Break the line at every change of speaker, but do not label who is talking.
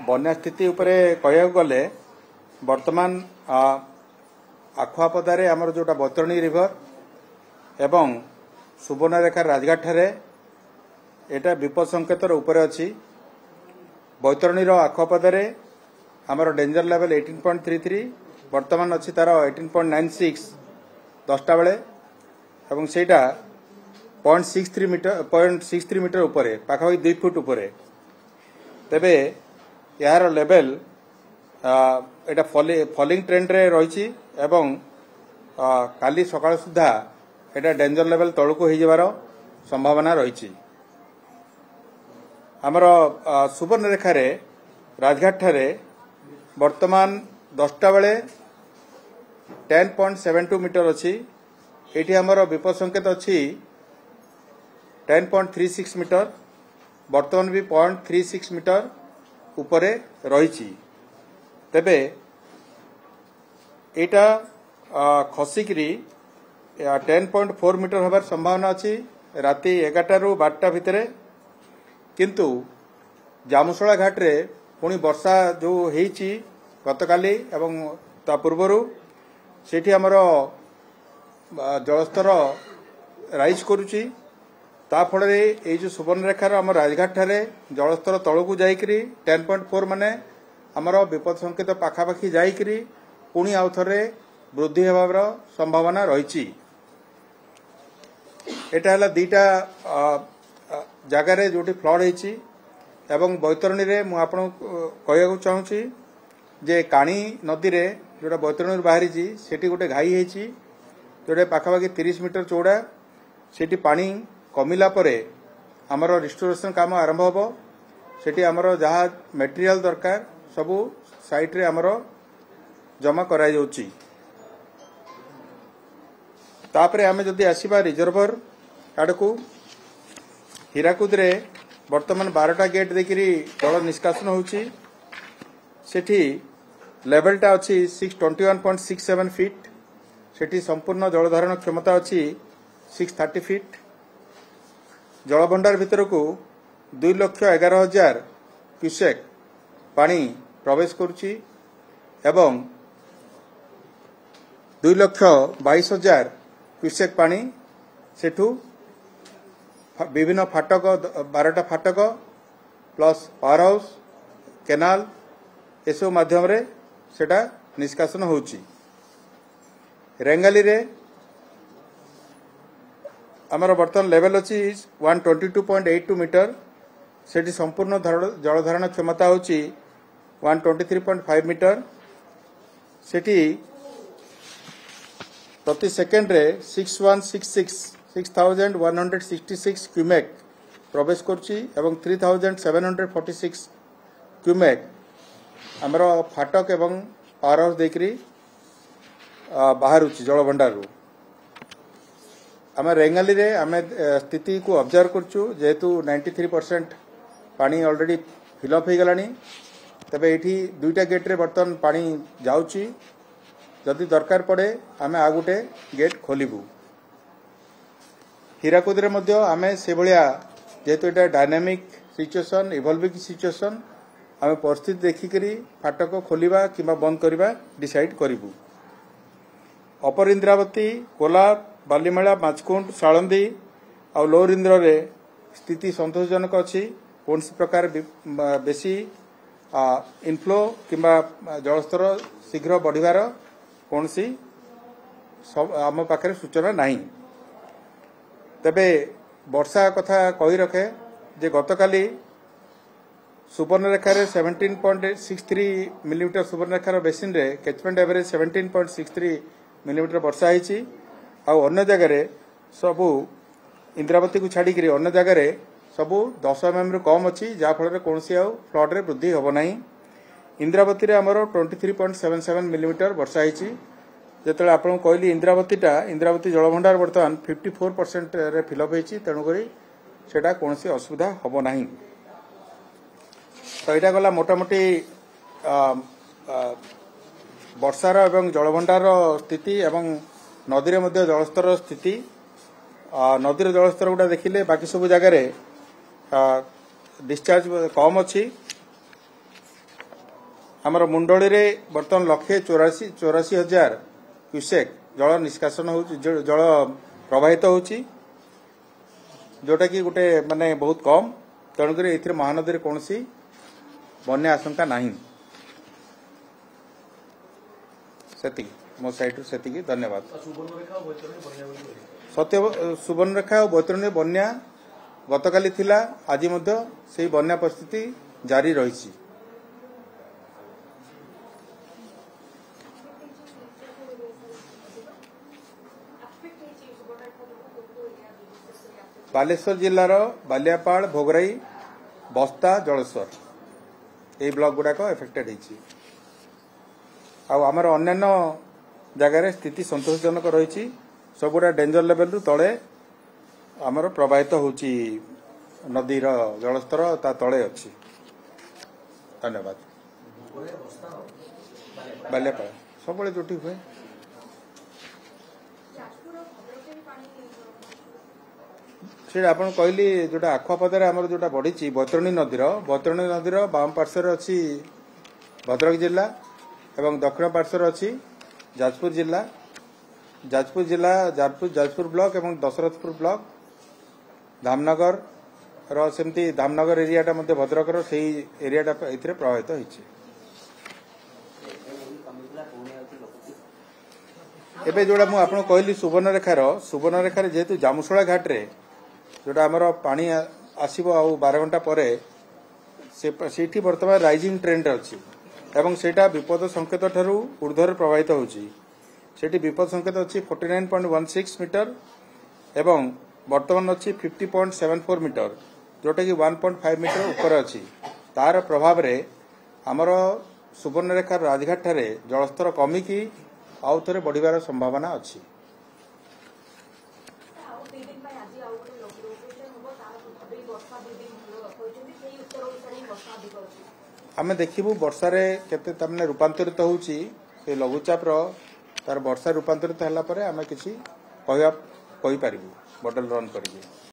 बन्या स्थिति उपरे कहया गले वर्तमान आखुआपदारे आमर जोटा बैतरणी रिवर एवं सुवर्णरेखा राजघाट ठारे एटा विपद संकेतर उपरे अछि। बैतरणी आखुआपदारे आमर डेंजर लेवल 18.33 वर्तमान अच्छी तार 18.96 10टा बेले एवं सेटा 0.63 मीटर उपरे पाखापाखि 2 फुट उपरे तेबे यार लेवल एटा फॉलिंग ट्रेंड रे रही एवं काली सकाळ सुधा एटा डेंजर लेवल तळको हो जबार संभावना रही। आमर सुवर्णरेखा रे राजघाट ठारे वर्तमान 10टा बेले 10.72 मीटर अच्छी एटी आमर विपद संकेत अच्छी 10.36 मीटर वर्तमान भी 0.36 मीटर उपरे रही। तेबे एटा खसिकी 10.4 मीटर हबार संभावना अच्छी राति 11टा रु 12टा भितर किंतु जामुसला घाट रे पुणी वर्षा जो होईची गतकाली एवं ता पूर्वरु सेठी हमर जलस्तर राइज करुची ता फଳରେ ए जो सुवर्णरेखार आम राजघाट ठारे जलस्तर तळकू जाइकरी 10.4 माने आमर विपद संकेत पाखापाखि जाइकरी पुणी आउ थरे वृद्धि हेबार संभावना रही। एटा हला दीटा जगार जोटी फ्लड होईची एवं बैतरणी रे मु आपन कहया चाहूची जे काणी नदी रे जोटा बैतरणी बाहरी सेठी गोटे घाई होईची जोटा पाखापाखि 30 मीटर चौड़ा सेठी पानी कमिला परे आमर रिस्टोरेशन काम आरंभ होबो। सेठी आमर जहा मटेरियल दरकार सबु साइट रे आमर जमा कराई जाउची। तापरे आमे जदि आसीबा रिजर्वर आडकू हीराकुद रे वर्तमान 12टा गेट देखिरी जल निष्कासन होउची। सेठी लेवलटा अच्छी 621.67 फीट सेठी संपूर्ण जलधारण क्षमता अच्छी 630 फीट जलभंडार भितर को 2,11,000 क्यूसेक पानी प्रवेश करुची एवं 2,22,000 क्यूसेक पानी सेठू विभिन्न फाटक 12टा फाटक प्लस पावर हाउस केनाल एसो माध्यम रे सेटा निष्कासन होउची। रेंगाली रे आमर वर्तमान लेवल अच्छी 122.82 मीटर सेठी संपूर्ण जलधारण क्षमता होची 123.5 मीटर सेठी प्रति सेकेंड रे 6166 क्यूमेक प्रवेश करुची एवं 3746 क्यूमेक आमर फाटक एवं पावर हाउस देखरी बाहर जलभंडार आम रेंगाली रे आम स्थिति को ऑब्जर्व करचु जेहेतु 93% पानी ऑलरेडी फिलअप हो गलानी तबे एठी 2टा गेट रे बर्तन पानी जाउची जदि दरकार पड़े आम आ गोटे गेट खोलिबू। हीराकुद रे मध्य आमे से भलिया जेहेतु एटा डायनामिक सिचुएशन इवॉल्विंग सिचुएशन आम परिस्थिति देखिकरी फाटक खोलिबा किंबा बंद करबा डिसाइड करिबू। अपर इंद्रावती कोला बालीमेला माचकुंड सालंदी और लोअर इंद्र रे स्थिति संतोषजनक अच्छी कौन प्रकार बेसी इनफ्लो किंबा जलस्तर शीघ्र बढ़िबार कौन आम पाखे सूचना नहीं। तेबे वर्षा कथा कही रखे जे गतकाली सुवर्णरेखार 17.63 मिलीमीटर सुवर्णरेखार बेसिन रे कैचमेंट एवरेज 17.63 मिलीमीटर वर्षा होईची आउ अन्य जगह सबू इंद्रावती को छाड़ी अन्य जगह सबू 10 mm रु कम अच्छी जहाँफल कौन फ्लड रे वृद्धि हम ना। इंद्रावती रे आमर 23.77 मिलीमीटर वर्षा होईची जिते आपको कहली इंद्रावती जलभंडार बर्तमान 54% रे फिलअप होईची तेणुक सेटा कौन असुविधा हम ना। तो यहाँ गला मोटामोटी वर्षार एवं जलभंडार स्थिति एवं नदी मध्य जलस्तर स्थिति नदीर जलस्तर गुड़ा देखिले बाकी सब जगार डिस्चार्ज कम अच्छी आमर मुंडली रे बर्तमान 1,84,84,000 क्यूसेक जल निष्कासन हो जल प्रवाहित होची जोटा कि गोटे माने बहुत कम तेणुक ए महानदी कौन बन्या आशंका नहीं सेति मो साइड से धन्यवाद। सत्य सुवर्णरेखा और बैतरणी बन्या गतकाली थिला आज मध्य से बन्या परिस्थिति जारी रही। बालेश्वर जिलार बालियापाड़ भोगराई बस्ता जलेश्वर ये ब्लॉक गुड़ाक एफेक्टेड होती आमर अन्य जगार स्थिति संतोषजनक रही सबुड़ा डेंजर लेवल रु तले आमर प्रवाहित होची नदीर जलस्तर ता तले अच्छी। धन्यवाद। बालियापाड़ सब जोटी हुए से आप कहली जोटा आखुआपदार आमर जोटा बढ़ी बैतरणी नदीर बाम पार्श्वर अच्छी भद्रक जिला एवं दक्षिण पार्श्वर अच्छी जाजपुर जाजपुर ब्लॉक एवं दशरथपुर ब्लॉक धामनगर सेमती धामनगर एरियाटा मध्य भद्रकर से एरियाटा ए प्रभावित होती। एबे जोड़ा मु आपन कहली सुवर्णरेखार जेहेतु जामुशोला घाट रे जोटा आमर पानी आसीबो आ 12 घंटा परे से बर्तमान राइजिंग ट्रेंड अच्छी एवं सेटा विपद संकेत ठारू ऊर्ध्वर प्रभावित होची सेठी विपद संकेत अच्छी 49.16 मीटर एवं वर्तमान अच्छी 50.74 मीटर जोटा कि 1.5 मीटर ऊपर अच्छी तार प्रभाव रे आमर सुवर्णरेखार राजघाट ठारे जलस्तर कमिकी आउ थे बढ़िबार संभावना अच्छी। आमे देखिबू वर्षारे केते तमने रूपांतरित होउची से लघुचाप तार वर्षा रूपांतरित हला परे आमे किछि कहि पारिबू मॉडल रन करिबू।